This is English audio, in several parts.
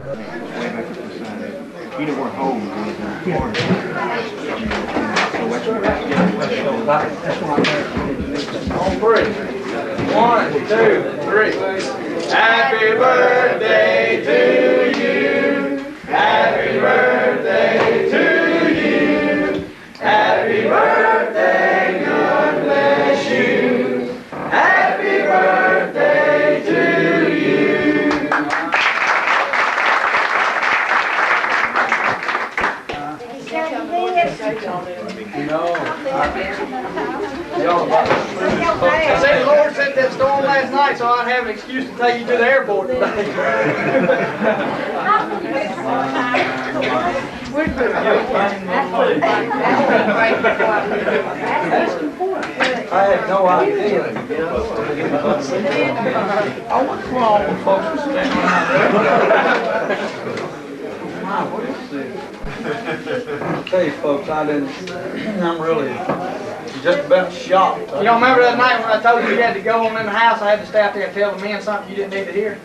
You didn't work home. On three. 1, 2, 3. Happy birthday to you. Happy birthday to you. Happy birthday, God bless you. Happy birthday to you. No. I said the Lord sent that storm last night, so I'd have an excuse to take you to the airport today. I had no idea. I wonder why all the folks were standing around. I'll tell you folks, I'm really just about shocked. You don't remember that night when I told you had to go on in the house? I had to stay out there and tell the men something you didn't need to hear.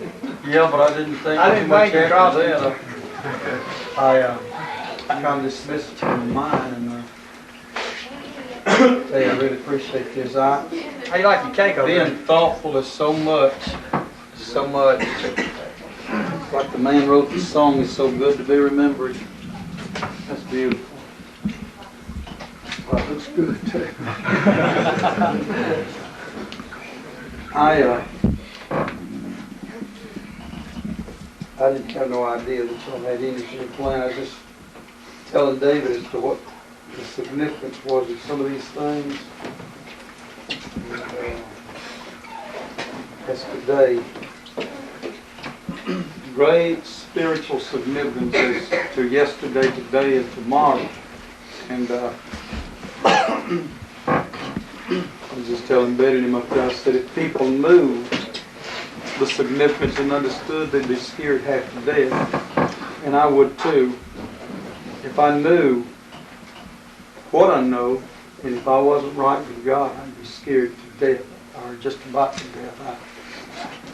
Yeah, but I didn't think you dropped it. I kind of dismissed it from mine, and I really appreciate this. How you like your cake over there? Being thoughtful is so much. Like the man wrote the song, "It's so good to be remembered." That's beautiful. Well, looks good too. I didn't have no idea that y'all had anything planned. I was just telling David as to what the significance was of some of these things. And, as today, great spiritual significance is to yesterday, today, and tomorrow. And I was just telling Betty and him up there, I said if people knew the significance and understood, they'd be scared half to death. And I would too. If I knew what I know, and if I wasn't right with God, I'd be scared to death, or just about to death.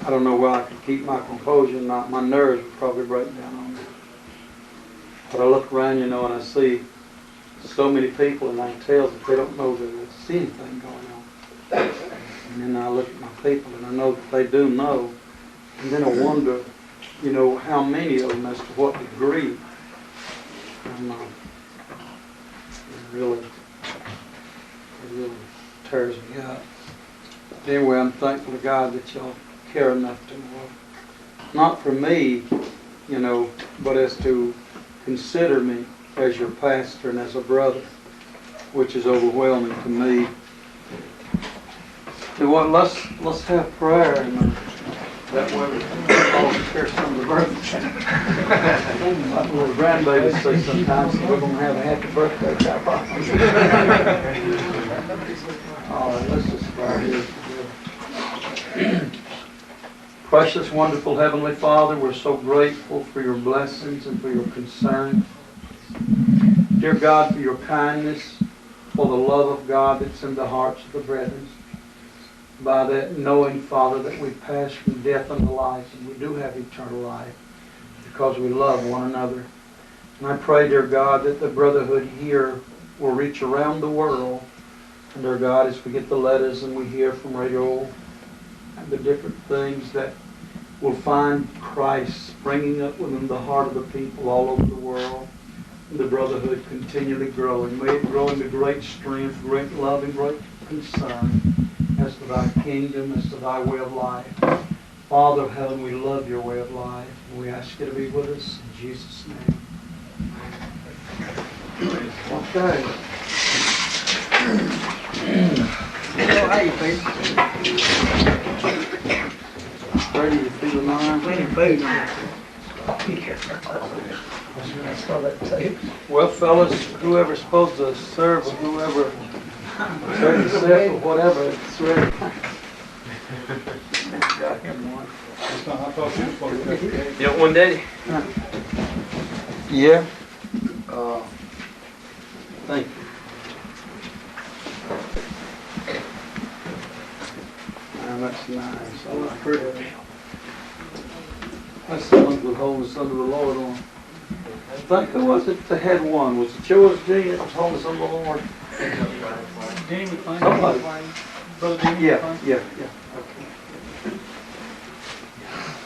I don't know where I could keep my composure. My nerves would probably break down on me. But I look around, and I see so many people, and I can tell that they don't know that there's anything going on. And then I look at my people, and I know that they do know. And then I wonder, how many of them, as to what degree. And it really tears me up. Anyway, I'm thankful to God that y'all care enough to know. Not for me, but as to consider me as your pastor and as a brother, which is overwhelming to me. So what? Let's have prayer, and that way we can all share some of the birthday. Like the little grandbabies say sometimes, we're going to have a happy birthday. All right, let's just pray here. Precious, wonderful Heavenly Father, we're so grateful for your blessings and for your concern. Dear God, for your kindness, for the love of God that's in the hearts of the brethren. By that knowing, Father, that we pass from death unto life, and we do have eternal life because we love one another. And I pray, dear God, that the brotherhood here will reach around the world. And dear God, as we get the letters and we hear from radio and the different things, that will find Christ springing up within the heart of the people all over the world. And the brotherhood continually growing. May it grow into great strength, great love, and great concern as to thy kingdom, as to thy way of life. Father of heaven, we love your way of life. And we ask you to be with us in Jesus' name. Okay. How you feeling? Ready to feel the mind? Plenty of food on it. Well, fellas, whoever's supposed to serve or whoever serve the set or whatever, it's ready. Got him one. You want one, Daddy? Yeah. Thank you. That's nice. Oh, that's pretty. My sons would hold us under the Lord on. I think who was it that had one? Was it yours, Gene, that was holding us under the Lord? Somebody. Yeah. Okay.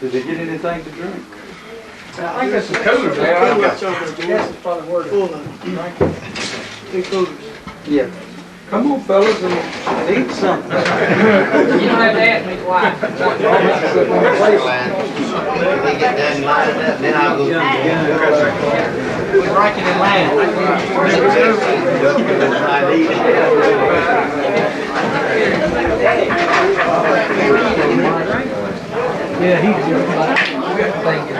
Did they get anything to drink? I think that's the cooler there. I guess it's probably word full of 2 coolers. Yeah. Come on, fellas, and eat something. You don't have to ask me why. We get done lining up, then I'll go. We're drinking in line. Yeah, he's thank you.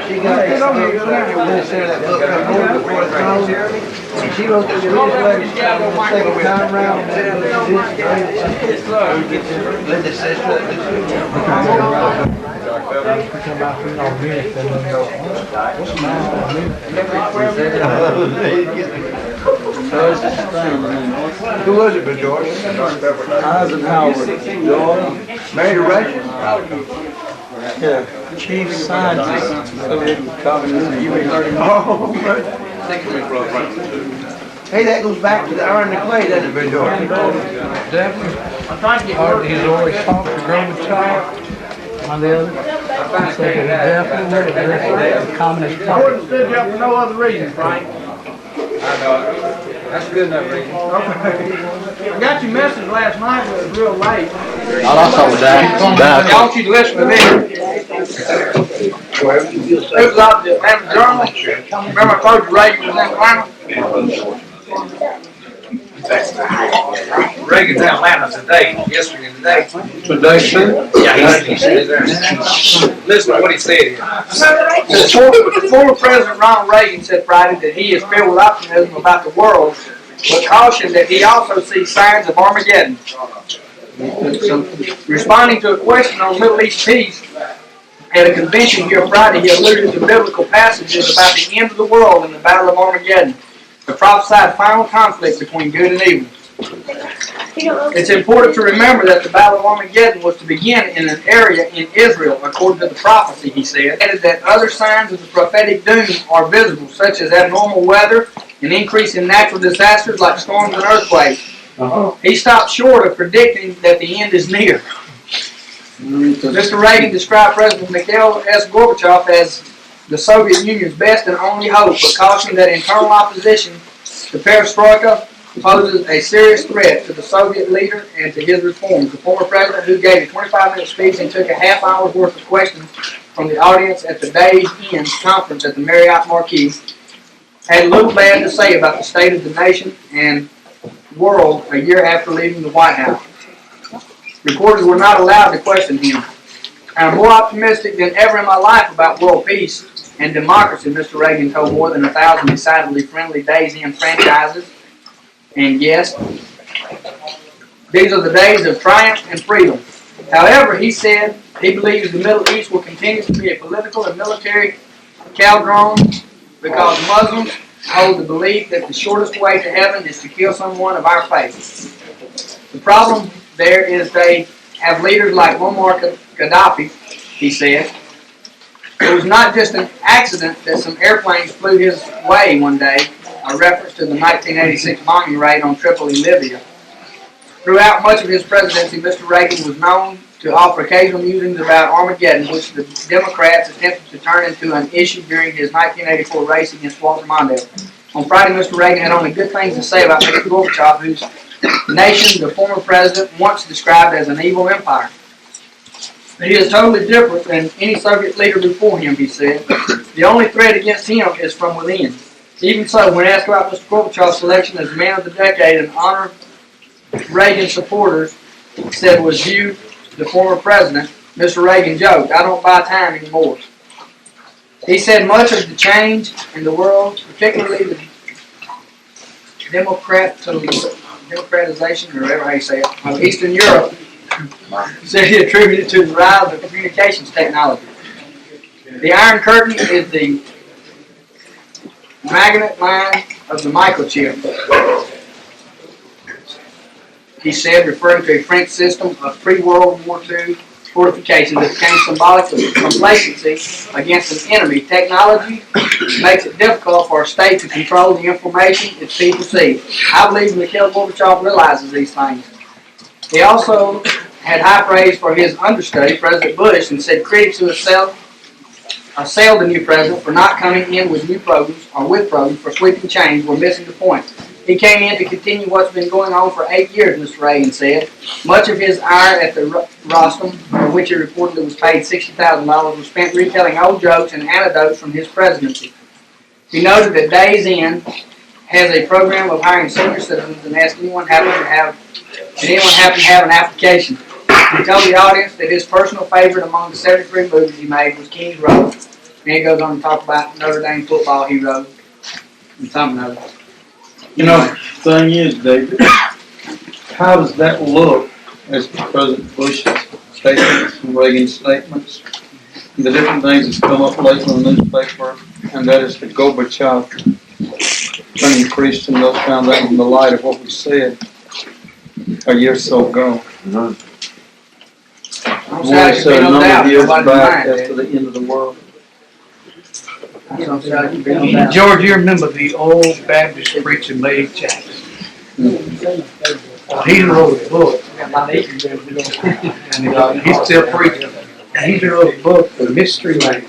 She got she wrote the letter second time around. Who was it, Bill George? Eisenhower. Married to Rachel? Yeah. Chief scientist of communism. Oh, hey, that goes back to the iron and clay, doesn't it, Bill George? Definitely. I'm trying to get He's always talked to Gorbachev on the other. So he definitely the communist I party. wouldn't stood you up for no other reason, Frank. I know. That's good enough reason. I got your message last night, but it was real late. I want you to listen to me. It was out the Atlanta Journal. Remember I told you Reagan was in Atlanta? Reagan's in Atlanta today, yesterday and today. Today, sir? Yeah, he said there. Listen to what he said here. The former President Ronald Reagan said Friday that he is filled with optimism about the world, but cautioned that he also sees signs of Armageddon. Responding to a question on Middle East peace at a convention here Friday, he alluded to biblical passages about the end of the world and the Battle of Armageddon, the prophesied final conflict between good and evil. It's important to remember that the Battle of Armageddon was to begin in an area in Israel, according to the prophecy, he said. Added that other signs of the prophetic doom are visible, such as abnormal weather, an increase in natural disasters like storms and earthquakes. He stopped short of predicting that the end is near. Mr. Reagan described President Mikhail S. Gorbachev as the Soviet Union's best and only hope, but cautioned that internal opposition to perestroika poses a serious threat to the Soviet leader and to his reforms. The former president, who gave a 25-minute speech and took a half hour's worth of questions from the audience at the day's end conference at the Marriott Marquis, had little bad to say about the state of the nation and world a year after leaving the White House. Reporters were not allowed to question him. I'm more optimistic than ever in my life about world peace and democracy, Mr. Reagan told more than 1,000 decidedly friendly Days Inn franchises and guests. These are the days of triumph and freedom. However, he said he believes the Middle East will continue to be a political and military caldron because Muslims hold the belief that the shortest way to heaven is to kill someone of our faith. The problem there is they have leaders like Muammar Gaddafi, he said. It was not just an accident that some airplanes flew his way one day, a reference to the 1986 bombing raid on Tripoli, Libya. Throughout much of his presidency, Mr. Reagan was known to offer occasional musings about Armageddon, which the Democrats attempted to turn into an issue during his 1984 race against Walter Mondale. On Friday, Mr. Reagan had only good things to say about Mr. Gorbachev, whose nation the former president once described as an evil empire. He is totally different than any Soviet leader before him, he said. The only threat against him is from within. Even so, when asked about Mr. Gorbachev's selection as Man of the Decade, an honor Reagan supporters said was due to the former president, Mr. Reagan joked, "I don't buy time anymore." He said much of the change in the world, particularly the democratization, or whatever how you say it, of Eastern Europe, said he attributed to the rise of communications technology. The Iron Curtain is the magnet line of the microchip, he said, referring to a French system of pre-World War II fortifications that became symbolic of complacency against an enemy. Technology makes it difficult for a state to control the information its people see. I believe Mikhail Gorbachev realizes these things. He also had high praise for his understudy, President Bush, and said critics who assailed the new president for not coming in with new programs or with programs for sweeping change were missing the point. He came in to continue what's been going on for 8 years, Mr. Reagan said. Much of his ire at the rostrum, for which he reportedly was paid $60,000, was spent retelling old jokes and anecdotes from his presidency. He noted that Days Inn has a program of hiring senior citizens and asked anyone happen to have an application. He told the audience that his personal favorite among the 73 movies he made was King's Road. And he goes on to talk about Notre Dame football he wrote and something other. You know, the thing is, David, how does that look as President Bush's statements and Reagan's statements and the different things that's come up lately in the newspaper, and that is the Gorbachev turning Christian, those found out in the light of what we said a year or so ago. We said a number of years back after the end of the world. George, you remember the old Baptist preacher, Lady Jackson? He wrote a book, and he's still preaching. And he wrote a book, The Mystery Man.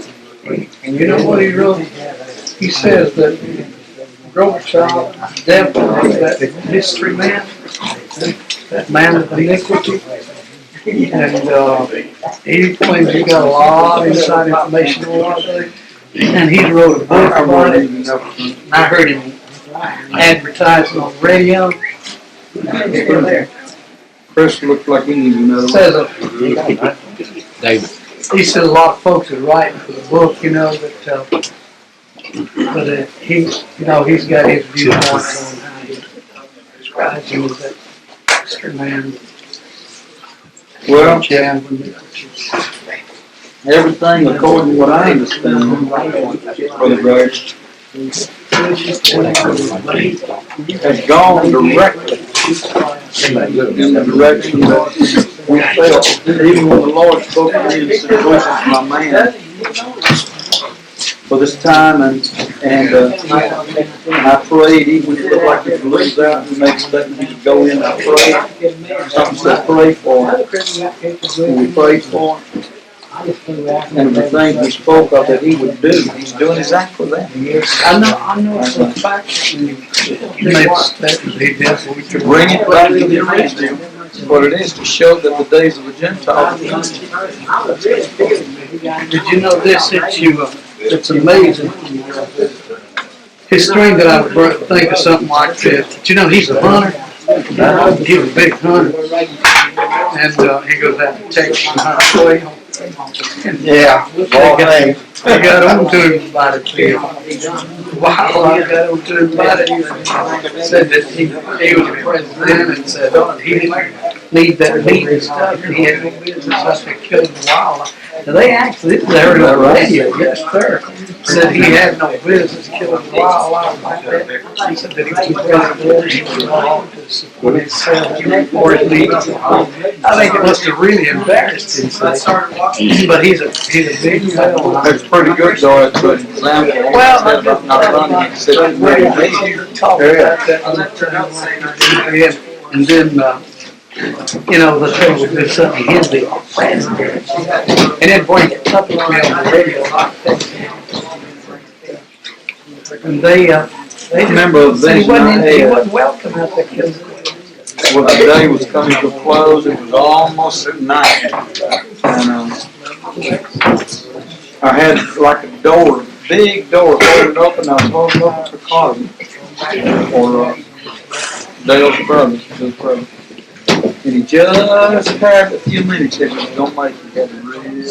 And you know what he wrote? He says that Gorbachev definitely is that mystery man, that man of iniquity. And he claims he got a lot of inside information on a lot of things. And he wrote a book about it. I heard him advertising on the radio. Chris looked like he needed another one. David. He said a lot of folks are writing for the book, you know, but he, you know, he's got his viewpoints on how he describes him as that mystery man. Well, everything according to what I understand, Brother Greg, has gone directly in the direction that we felt. Even when the Lord spoke to me and said, "Bush is my man for this time," and I prayed, even when it looked like he could lose out, he made a statement he could go in and pray. Something said, "Pray for him." And we prayed for him. And the things we spoke of that he would do, he's doing exactly that. I know it's a fact. He made a statement, he definitely To bring it back to the original, what it is, to show that the days of the Gentiles are coming. Did you know this? It's amazing. His string that I would think of something like this. But you know, he's a hunter. He's a big hunter. And he goes out to Texas and hunt quail. Yeah, all things. I got on to him about it. Wow, I got on to him about it. Said that he was the president and said he didn't need that meat and stuff. And he had no business up there killing the wildlife. Now they actually, this is aired on the radio, yes sir. Said he had no business killing the wildlife like that. He said that he was wrong to support himself or his meat. I think it must have really embarrassed him. But he's a big fellow. That's pretty good, though. It's an example. Well, About not running, he said, talk about that. And then, you know, the thing would do something he'd be and then bring it up with me on the radio. And they remember a vision I he had. wasn't welcome out there because Well, the day was coming to a close. It was almost at night. And I had like a door, big door, holding open. I was holding open the closet for Dale's brother, his brother. And he just had a few minutes if he was going to make it. He had to really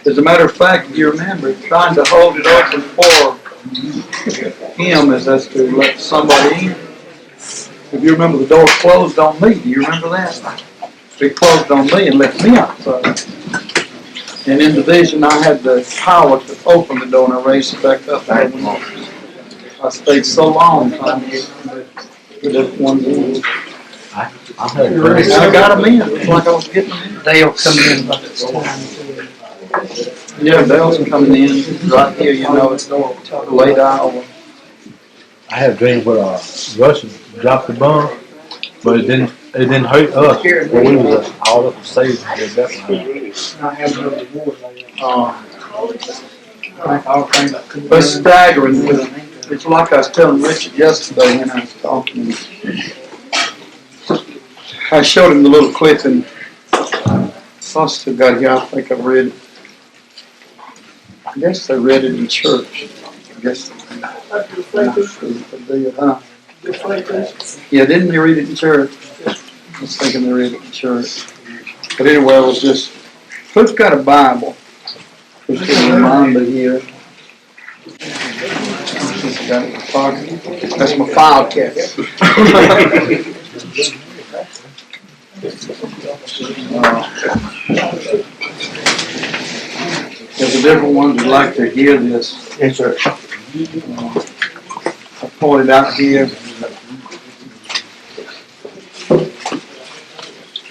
As a matter of fact, if you remember, trying to hold it open for him as to let somebody in. If you remember, the door closed on me. Do you remember that? It closed on me and let me outside. And in the vision, I had the power to open the door, and I raised it back up. I stayed so long trying to get one in. I had I got them in. It's like I was getting them in. They'll come in about this time. Yeah, Dale's coming in right here, you know, it's late hour. I had a dream where Russian dropped the bomb, but it didn't hurt us. But we was all up to save and did that one. It's staggering. It's like I was telling Richard yesterday when I was talking. I showed him the little clip and I still got it here. I think I read it. I guess they read it in church. I guess they did, huh? Yeah, didn't they read it in church? I was thinking they read it in church. But anyway, it was just, who's got a Bible? Who's got a reminder here? That's my file cabinet. There's a different ones who'd like to hear this. Yes, sir. I pointed out here.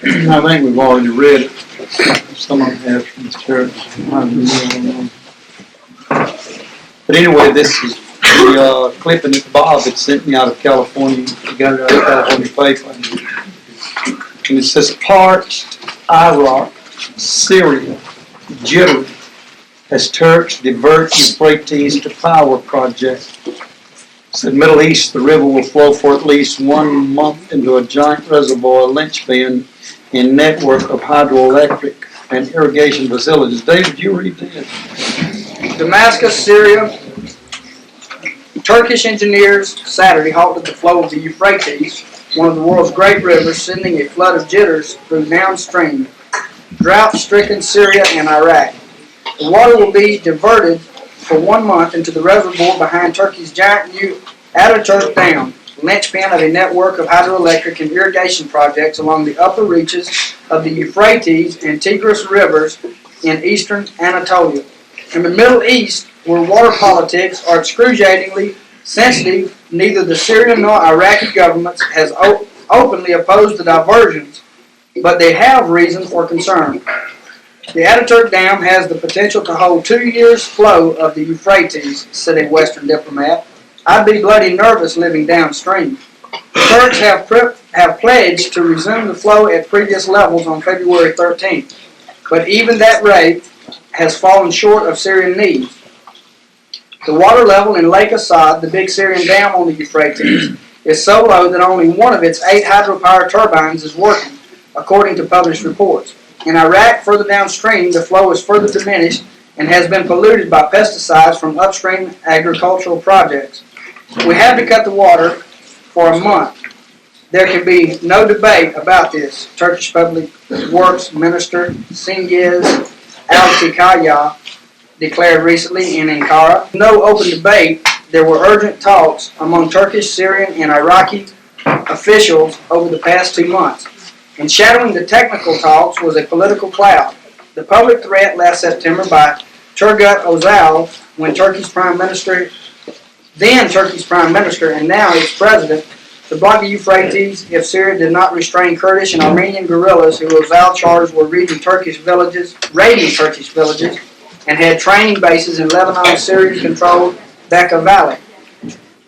I think we've already read it. Some of them have from the church. But anyway, this is the clipping that Bob had sent me out of California. He got it out of California paper. And it says, parched Iraq, Syria, jittery as Turks divert Euphrates to power project. Said Middle East, the river will flow for at least 1 month into a giant reservoir, linchpin in network of hydroelectric and irrigation facilities. David, you read this. Damascus, Syria. Turkish engineers Saturday halted the flow of the Euphrates, one of the world's great rivers, sending a flood of jitters through downstream drought-stricken Syria and Iraq. The water will be diverted for 1 month into the reservoir behind Turkey's giant new Ataturk Dam, linchpin of a network of hydroelectric and irrigation projects along the upper reaches of the Euphrates and Tigris rivers in eastern Anatolia. In the Middle East, where water politics are excruciatingly sensitive, neither the Syrian nor Iraqi governments has openly opposed the diversions, but they have reason for concern. The Ataturk Dam has the potential to hold 2 years' flow of the Euphrates, said a Western diplomat. I'd be bloody nervous living downstream. The Turks have pledged to resume the flow at previous levels on February 13th, but even that rate has fallen short of Syrian needs. The water level in Lake Assad, the big Syrian dam on the Euphrates, is so low that only one of its 8 hydropower turbines is working, according to published reports. In Iraq, further downstream, the flow is further diminished and has been polluted by pesticides from upstream agricultural projects. We had to cut the water for a month. There can be no debate about this, Turkish Public Works Minister Cengiz Altikaya declared recently in Ankara. No open debate. There were urgent talks among Turkish, Syrian, and Iraqi officials over the past 2 months. And shadowing the technical talks was a political cloud. The public threat last September by Turgut Özal, when Turkey's Prime Minister, then Turkey's Prime Minister, and now its President, to block the Euphrates if Syria did not restrain Kurdish and Armenian guerrillas who Özal charged were raiding Turkish villages, and had training bases in Lebanon's Syrian-controlled Bekaa Valley.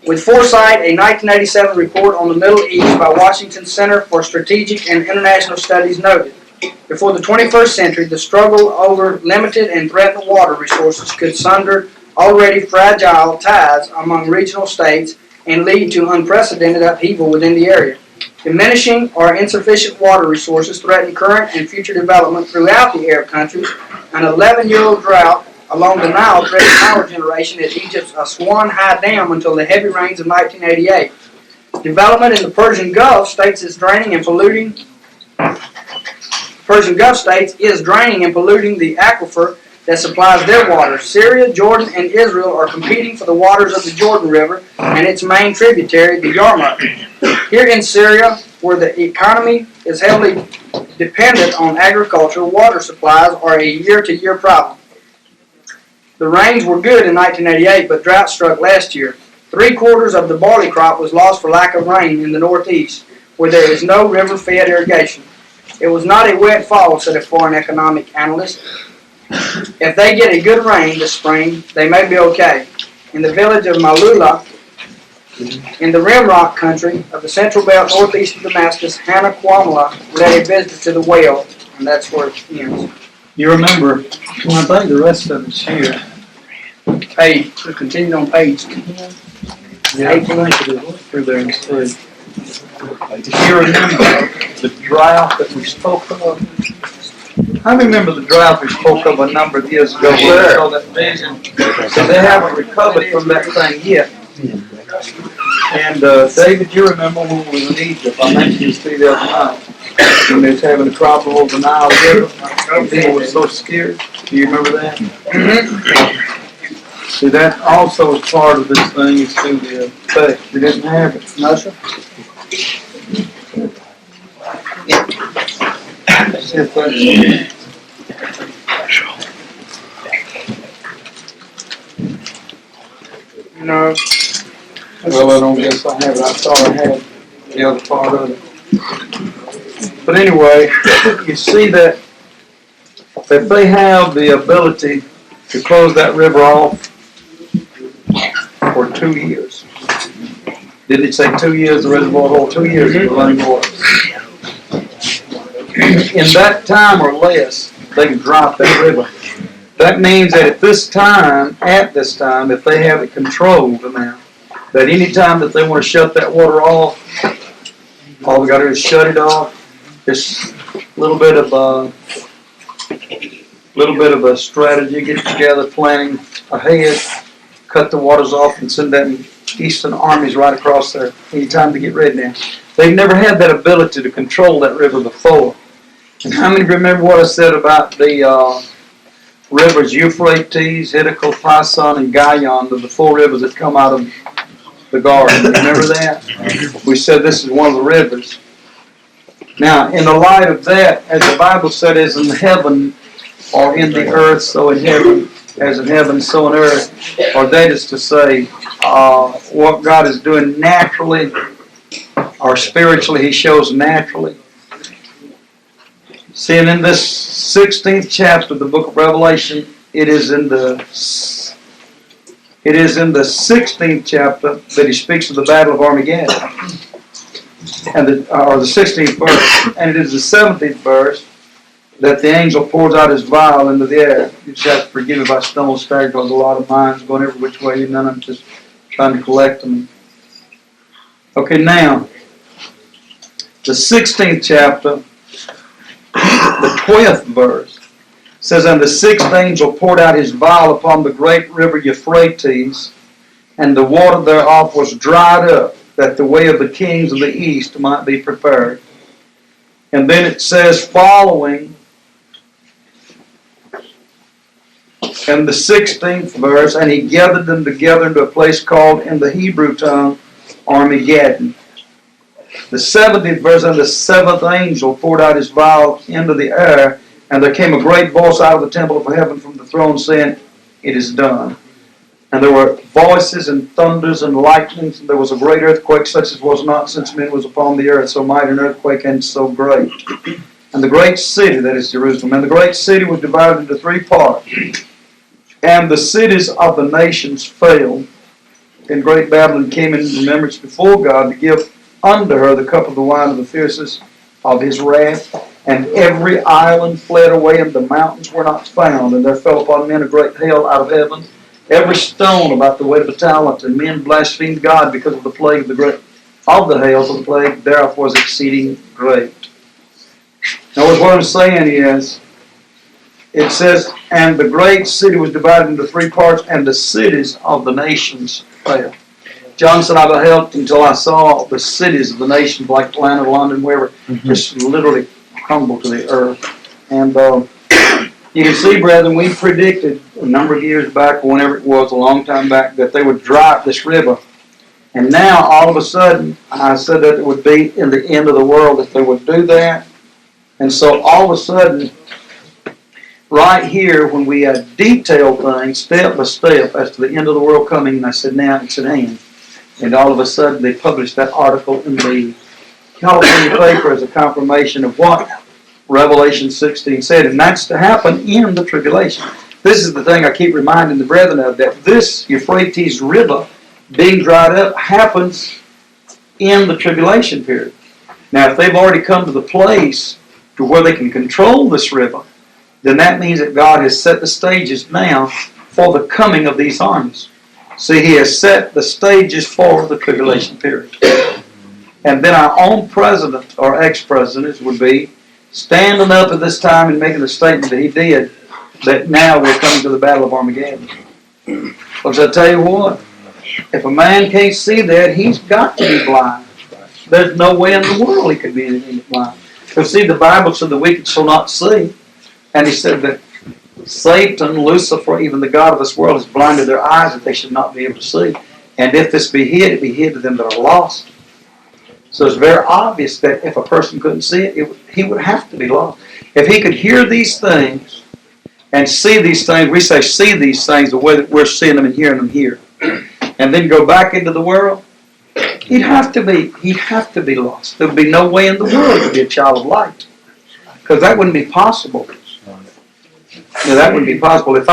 With foresight, a 1987 report on the Middle East by Washington Center for Strategic and International Studies noted, before the 21st century, the struggle over limited and threatened water resources could sunder already fragile ties among regional states and lead to unprecedented upheaval within the area. Diminishing or insufficient water resources threaten current and future development throughout the Arab countries. An 11-year-old drought along the Nile threatened power generation at Egypt's Aswan High Dam until the heavy rains of 1988. Development in the Persian Gulf states is draining and polluting the aquifer that supplies their water. Syria, Jordan, and Israel are competing for the waters of the Jordan River and its main tributary, the Yarmouk. Here in Syria, where the economy is heavily dependent on agriculture, water supplies are a year-to-year problem. The rains were good in 1988, but drought struck last year. 3/4 of the barley crop was lost for lack of rain in the northeast, where there is no river-fed irrigation. It was not a wet fall, said a foreign economic analyst. If they get a good rain this spring, they may be okay. In the village of Malula, in the Rimrock country of the Central Belt northeast of Damascus, Hannah Kwamala led a visitor to the well, and that's where it ends. You remember, well, I think the rest of it's here. Page, we continue on page 10. Yeah, I think it is through there instead. Do you remember the drought that we spoke of? I remember the drought we spoke of a number of years ago. Where we saw that vision. So they haven't recovered from that thing yet. And David, you remember when we were in Egypt? I mentioned this to you the other night. When they was having a problem over the Nile River. People were so scared. Do you remember that? See, that also is part of this thing, is to the effect. We didn't have it. No, sir. See if that's... No. Well, I don't guess I have it. I thought I had the other part of it. But anyway, you see that if they have the ability to close that river off for 2 years. Didn't it say 2 years, the reservoir hold 2 years of running water? In that time or less, they can drop that river. That means that at this time, if they have it controlled now, that any time that they want to shut that water off, all we got to do is shut it off. Just a little bit of a strategy, get together, planning ahead, cut the waters off, and send them eastern armies right across there anytime to get ready now. They've never had that ability to control that river before. And how many remember what I said about the rivers Euphrates, Hiddekel, Pison, and Gihon, the 4 rivers that come out of the garden? Remember that? We said this is one of the rivers. Now, in the light of that, as the Bible said, as in heaven or in the earth, so in heaven, as in heaven, so in earth, or that is to say, what God is doing naturally or spiritually, He shows naturally. See, and in this 16th chapter of the book of Revelation, it is in the 16th chapter that He speaks of the battle of Armageddon, and or the 16th verse, and it is the 17th verse that the angel pours out his vial into the air. You just have to forgive me if I stumble stagger, because a lot of minds going every which way, and none of them just trying to collect them. Okay, now, the 16th chapter, the 12th verse, says, and the 6th angel poured out his vial upon the great river Euphrates, and the water thereof was dried up, that the way of the kings of the east might be prepared. And then it says, following, in the 16th verse, and he gathered them together into a place called in the Hebrew tongue Armageddon. The 70th verse, and the 7th angel poured out his vial into the air, and there came a great voice out of the temple of heaven from the throne, saying, it is done. And there were voices and thunders and lightnings, and there was a great earthquake, such as was not since men was upon the earth, so mighty an earthquake and so great. And the great city, that is Jerusalem, and the great city was divided into 3 parts. And the cities of the nations fell. And great Babylon came in remembrance before God to give unto her the cup of the wine of the fierceness of his wrath. And every island fled away, and the mountains were not found. And there fell upon men a great hail out of heaven, every stone about the weight of a talent. And men blasphemed God because of the plague of the hail, for the plague thereof was exceeding great. Now what I'm saying is, it says, and the great city was divided into 3 parts, and the cities of the nations fell. John said, I beheld until I saw the cities of the nations, like Atlanta, London, wherever, just literally crumble to the earth. And you can see, brethren, we predicted a number of years back, or whenever it was, a long time back, that they would dry up this river. And now, all of a sudden, I said that it would be in the end of the world that they would do that. And so, all of a sudden, right here, when we had detailed things, step by step, as to the end of the world coming, and I said, now it's at hand. And all of a sudden, they published that article in the California paper as a confirmation of what Revelation 16 said, and that's to happen in the tribulation. This is the thing I keep reminding the brethren of, that this Euphrates River being dried up happens in the tribulation period. Now, if they've already come to the place to where they can control this river, then that means that God has set the stages now for the coming of these armies. See, He has set the stages for the tribulation period. And then our own president, or ex-presidents, would be standing up at this time and making the statement that he did, that now we're coming to the Battle of Armageddon. Because I tell you what, if a man can't see that, he's got to be blind. There's no way in the world he could be anything but blind. Because see, the Bible said the wicked shall not see. And He said that Satan, Lucifer, even the God of this world, has blinded their eyes that they should not be able to see. And if this be hid, it be hid to them that are lost. So it's very obvious that if a person couldn't see it, he would have to be lost. If he could hear these things and see these things, we say see these things the way that we're seeing them and hearing them here, and then go back into the world, he'd have to be lost. There would be no way in the world to be a child of light, because that wouldn't be possible. Now, that wouldn't be possible. If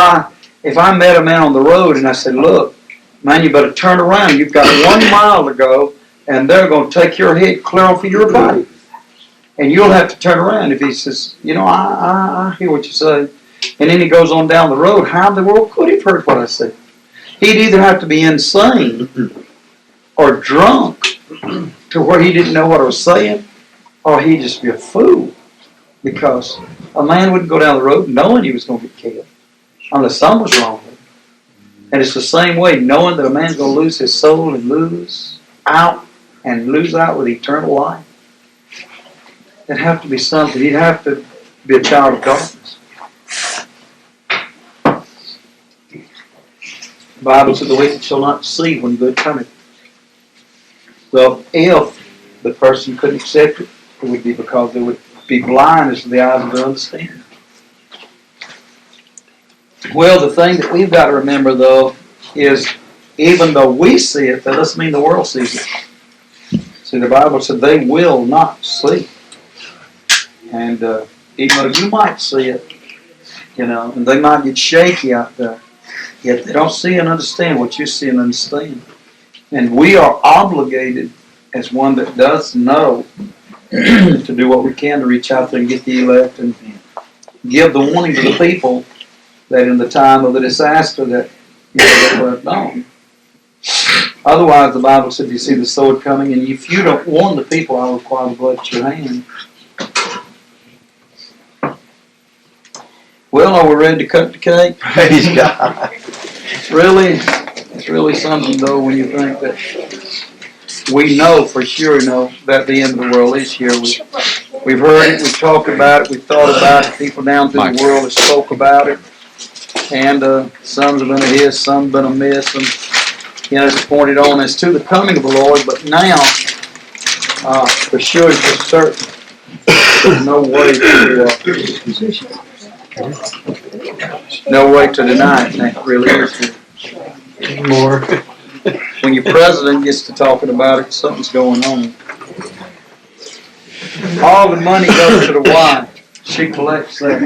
I met a man on the road and I said, look, man, you better turn around. You've got 1 mile to go, and they're going to take your head clear off of your body. And you'll have to turn around. If he says, you know, I hear what you say, and then he goes on down the road, how in the world could he have heard what I said? He'd either have to be insane or drunk to where he didn't know what I was saying, or he'd just be a fool. Because a man wouldn't go down the road knowing he was going to get killed unless something was wrong with him. And it's the same way, knowing that a man's going to lose his soul and lose out with eternal life. It'd have to be something. He'd have to be a child of darkness. The Bible said the wicked shall not see when good cometh. Well, if the person couldn't accept it, it would be because they would be blind as to the eyes of their understanding. Well, the thing that we've got to remember, though, is even though we see it, that doesn't mean the world sees it. See, the Bible said they will not see. And even though you might see it, you know, and they might get shaky out there, yet they don't see and understand what you see and understand. And we are obligated, as one that does know, to do what we can to reach out there and get the elect and give the warning to the people that in the time of the disaster that they would have known. Otherwise, the Bible said, you see the sword coming, and if you don't warn the people, I'll require the blood at your hand. Well, are we ready to cut the cake? Praise God. It's really something, though, when you think that we know for sure that the end of the world is here. We've heard it, we've talked about it, we've thought about it. People down through the world have spoke about it. And some have been a hiss, some have been a miss. And, it's pointed on as to the coming of the Lord. But now, for sure, it's for certain, there's no way to deny it. That really is here. More. When your president gets to talking about it, something's going on. All the money goes to the wife. She collects that.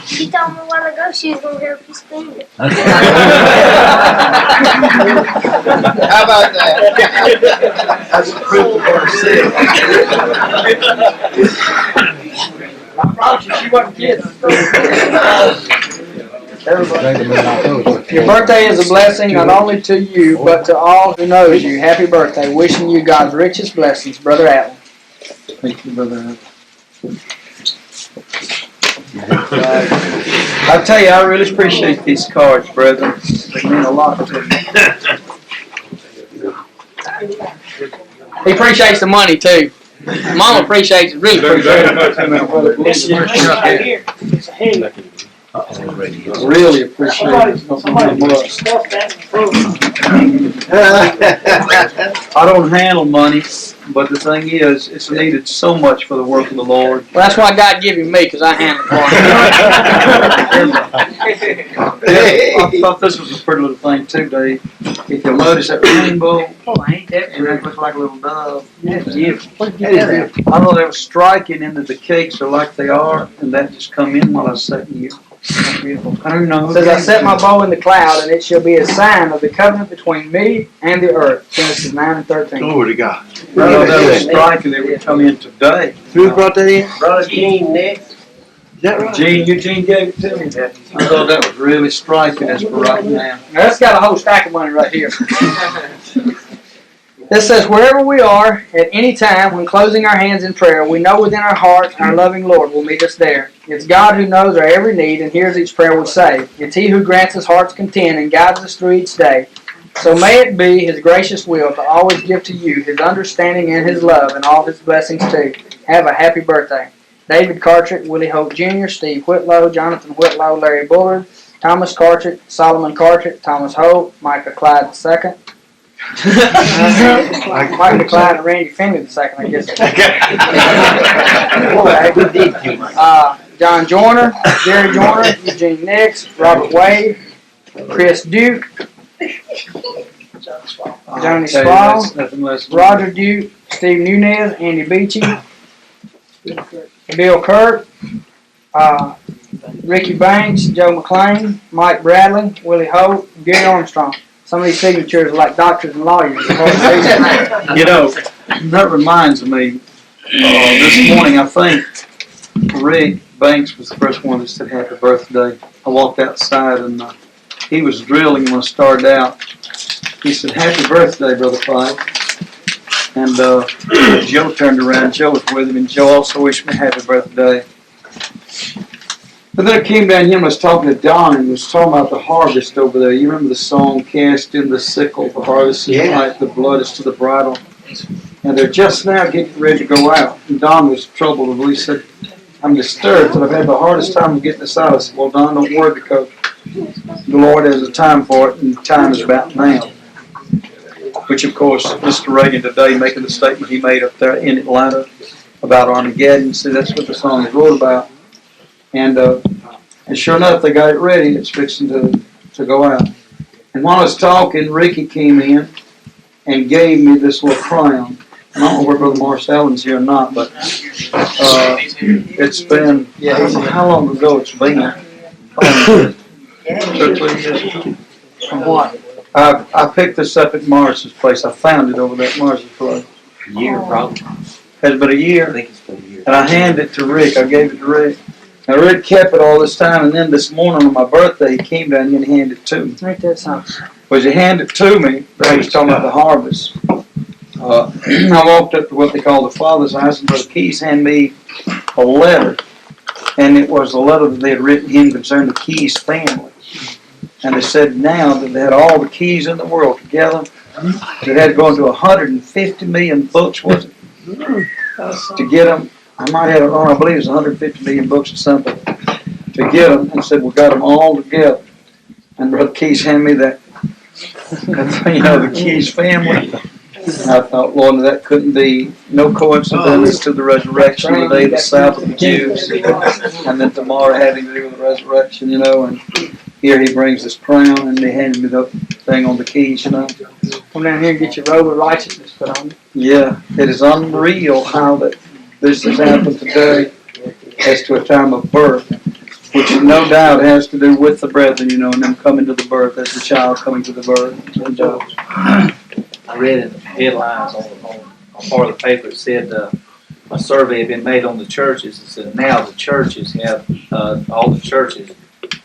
She told me a while ago she was going to help you spend it. How about that? That's the proof of what I said. I promise you, she wasn't kidding. Your birthday is a blessing not only to you, but to all who knows you. Happy birthday. Wishing you God's richest blessings, Brother Allen. Thank you, Brother Allen. I tell you, I really appreciate these cards, brethren. They mean a lot to me. He appreciates the money, too. Mama appreciates it, really appreciates it. Really appreciate it. I don't handle money. but the thing is, it's needed so much for the work of the Lord. Well, that's why God gave you me, because I handle it. I thought this was a pretty little thing too, Dave. If you'll notice that rainbow, Oh, ain't that and it looks like a little dove. That's beautiful. I thought it was striking into the cakes are like they are, and that just come in while I was sitting here. Beautiful. I don't know. It says, I set my bow in the cloud, and it shall be a sign of the covenant between me and the earth. Genesis 9 and 13. Glory to God. I thought that was striking. It would come in today. Who brought that in? Brother Gene next. Is that right? Eugene gave it to me. I thought that was really striking as for right now. Now, that's got a whole stack of money right here. This says, wherever we are at any time when closing our hands in prayer, we know within our hearts our loving Lord will meet us there. It's God who knows our every need and hears each prayer we say. It's He who grants us heart's content and guides us through each day. So may it be His gracious will to always give to you His understanding and His love and all His blessings too. Have a happy birthday. David Cartrick, Willie Hope Jr., Steve Whitlow, Jonathan Whitlow, Larry Bullard, Thomas Cartrick, Solomon Cartrick, Thomas Hope, Micah Clyde II, Micah Clyde and Randy Finger II, I guess. John Joyner, Jerry Joyner, Eugene Nix, Robert Wade, Chris Duke, Johnny Spall, Roger Duke, Steve Nunez, Andy Beachy, Bill Kirk, Ricky Banks, Joe McLean, Mike Bradley, Willie Hope, Gary Armstrong. Some of these signatures are like doctors and lawyers. You know, that reminds me, this morning I think Rick Banks was the first one that said happy birthday. I walked outside and he was drilling when I started out. He said, happy birthday, Brother Pike. And Joe turned around, Joe was with him, and Joe also wished me happy birthday. But then I came down here and was talking to Don and was talking about the harvest over there. You remember the song, Cast in the Sickle, the harvest is white, the blood is to the bridle. And they're just now getting ready to go out. And Don was troubled. He said, I'm disturbed, and I've had the hardest time getting this out. I said, well, Don, don't worry, because the Lord has a time for it, and the time is about now. Which, of course, Mr. Reagan today making the statement he made up there in Atlanta about Armageddon. See, that's what the song is wrote about. And sure enough, they got it ready. It's fixing to go out. And while I was talking, Ricky came in and gave me this little crown. I don't know where Brother Marcellin's here or not, but it's been, how long ago it's been? 2 or 3 years ago. From what? I picked this up at Morris's place. I found it over there at Morris's place. A year, probably. Has been a I year. think it's been a year. And I handed it to Rick. I gave it to Rick. Now, Rick kept it all this time, and then this morning on my birthday, he came down here and handed it to me. Ain't that something? Well, he handed it to me, but he was talking about the harvest. I walked up to what they call the Father's house, and Brother Keys handed me a letter. And it was a letter that they had written him concerning the Keys family. And they said now that they had all the keys in the world together, that had to go into 150 million books, was it? To get them. I might have it wrong. I believe it's 150 million books or something. To get them, and said we got them all together. And Brother Keys handed me that you know, the Keys family. And I thought, Lord, that couldn't be no coincidence to the resurrection, the day of the Sabbath of the Jews, and then tomorrow having to do with the resurrection, you know. And here he brings this crown, and they handed me the thing on the keys, you know. Come down here and get your robe of righteousness put on. Yeah, it is unreal how that this has happened today as to a time of birth, which no doubt has to do with the brethren, you know, and them coming to the birth as the child coming to the birth. And, I read in the headlines on part of the paper, it said a survey had been made on the churches. It said now the churches have, all the churches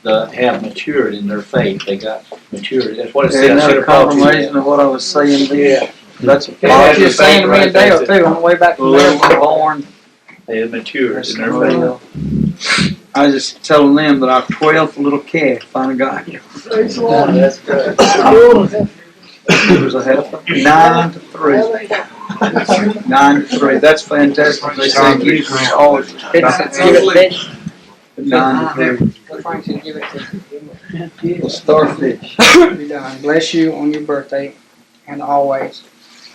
have matured in their faith. They got matured. That's what it said. Isn't that a confirmation of what I was saying there? Yeah. That's a That's what you were saying to me a day or two on the way back from there. born. They have matured That's in their faith. unreal. I was just telling them that our 12th little calf finally got here. That's good. It was a half 9-3. 9-3. That's fantastic. They say usually it's always 9-3. Frank said give it to Well, starfish. you. Bless you on your birthday and always.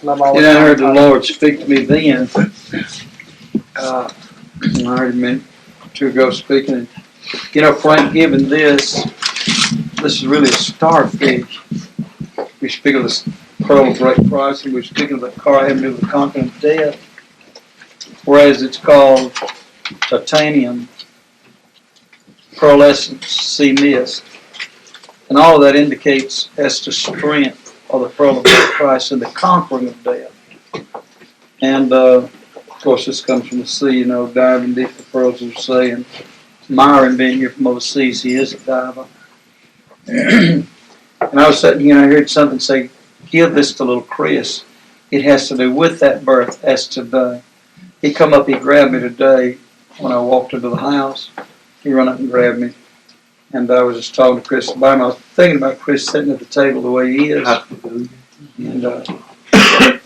Love all You know, I heard the Lord speak to me then. I heard him a minute or two ago speaking. You know, Frank, given this is really a starfish. We speak of this pearl of great price, and we're speaking of the car having to do with the conquering of death. Whereas it's called titanium, pearlescent, sea mist. And all of that indicates as to strength of the pearl of great price and the conquering of death. And of course, this comes from the sea, you know, diving deep the pearls of the sea. And Myron being here from overseas, he is a diver. And I was sitting here and I heard something say, give this to little Chris. It has to do with that birth as today. He come up, he grabbed me today when I walked into the house. He run up and grabbed me. And I was just talking to Chris about him. I was thinking about Chris sitting at the table the way he is. And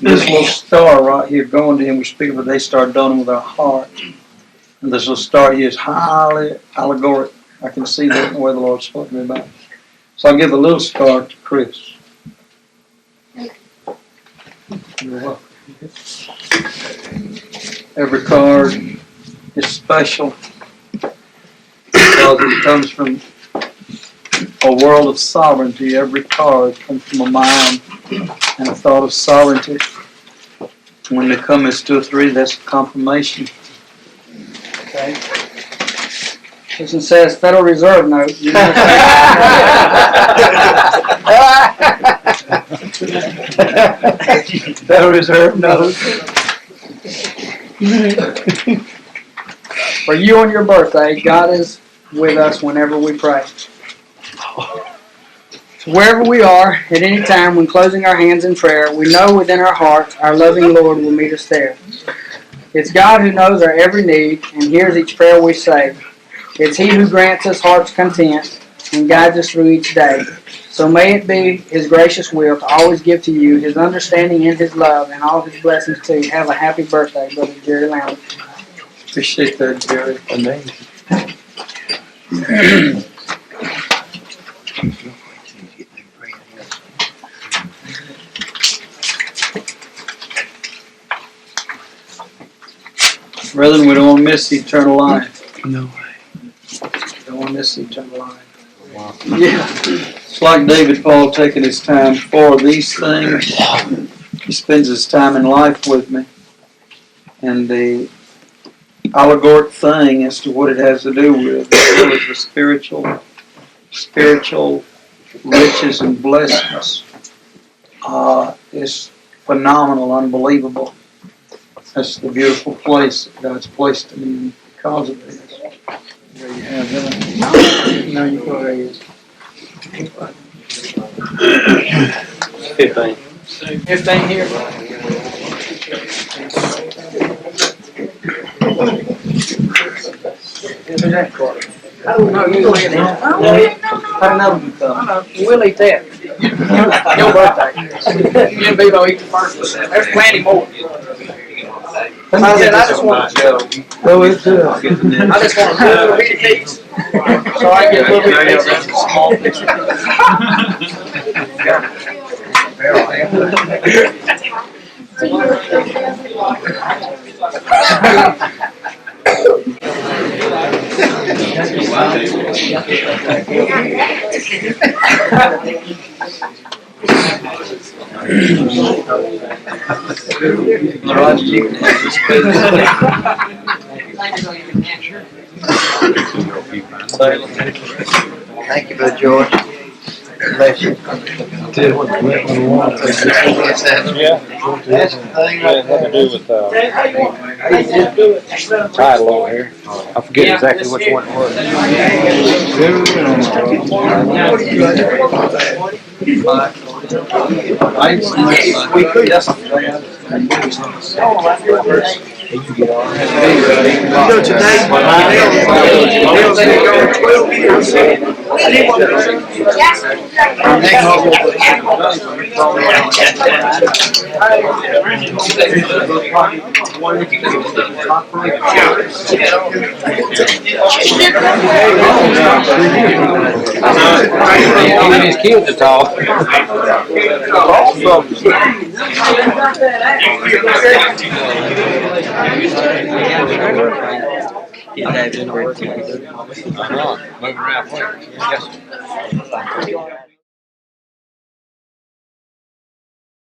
this little star right here going to him, we speak of it, they start doing with our heart. And this little star here is highly allegoric. I can see that in the way the Lord spoke to me about it. So I'll give the little star to Chris. You're welcome. Every card is special because it comes from a world of sovereignty. Every card comes from a mind and a thought of sovereignty. When they come as 2 or 3, that's a confirmation. Okay. This one says Federal Reserve note. Federal Reserve note. For you on your birthday, God is with us whenever we pray. So wherever we are, at any time, when closing our hands in prayer, we know within our hearts our loving Lord will meet us there. It's God who knows our every need and hears each prayer we say. It's He who grants us heart's content and guides us through each day. So may it be His gracious will to always give to you His understanding and His love and all His blessings too. Have a happy birthday, Brother Jerry Lamb. Appreciate that, Jerry. Amazing. Brethren, we don't want to miss eternal life. No way. Don't want to miss eternal life. Wow. Yeah. It's like David Paul taking his time for these things. He spends his time in life with me. And the allegoric thing as to what it has to do with is the spiritual riches and blessings is phenomenal, unbelievable. That's the beautiful place that God's placed me in because of this. There you have that. No, you go ahead. 15. 15 here. Who's that card? No, you go ahead. Another one come. We'll eat that. Your birthday. You and Bevo eat the first one. There's plenty more. I just want to Oh, it's I just want a little bit of these. So I get a little bit of these small pictures. Thank you, Brother George. Bless you. Yeah. That's the thing right Had to do with title over here. I forget exactly which one it was. We could. That's You know, today, they'll go 12 years. Even his kids are tall. Moving around playing. Yes, sir.